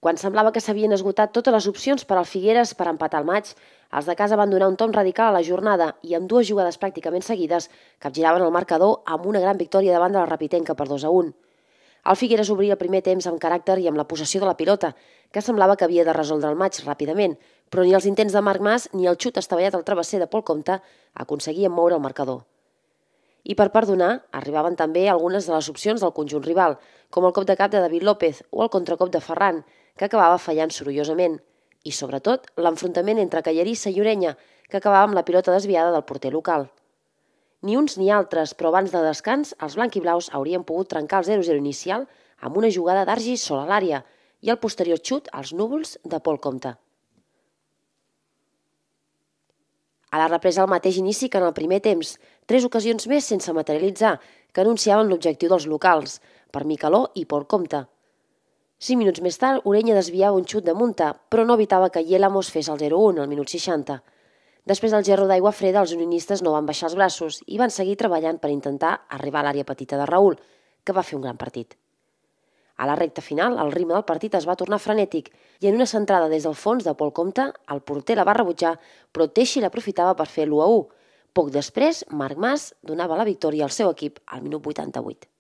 Quan semblava que s'havien esgotat totes les opcions per al Figueres per empatar el maig, els de casa van donar un tomb radical a la jornada i amb dues jugades pràcticament seguides capgiraven el marcador amb una gran victòria davant de la Rapitenca per 2-1. El Figueres obria el primer temps amb caràcter i amb la possessió de la pilota, que semblava que havia de resoldre el maig ràpidament, però ni els intents de Marc Mas ni el xut estavellat al travesser de Pol Compte aconseguien moure el marcador. I per perdonar, arribaven també algunes de les opcions del conjunt rival, com el cop de cap de David López o el contracop de Ferran, que acabava fallant sorollosament, i sobretot l'enfrontament entre Callarissa i Orenya, que acabava amb la pilota desviada del porter local. Ni uns ni altres, però abans de descans, els blanquiblaus haurien pogut trencar el 0-0 inicial amb una jugada d'Argi sola a l'àrea i el posterior xut als núvols de Pol Compte. A la represa el mateix inici que en el primer temps, 3 ocasions més sense materialitzar, que anunciaven l'objectiu dels locals, per Micaló i Pol Compte. 5 minuts més tard, Orenya desviava un xut de munta, però no evitava que Yélamos fes el 0-1 al minut 60. Després del gerro d'aigua freda, els unionistes no van baixar els braços i van seguir treballant per intentar arribar a l'àrea petita de Raül, que va fer un gran partit. A la recta final, el ritme del partit es va tornar frenètic i en una centrada des del fons de Pol Compte, el porter la va rebutjar, però Teixi l'aprofitava per fer l'1-1. Poc després, Marc Mas donava la victòria al seu equip al minut 88.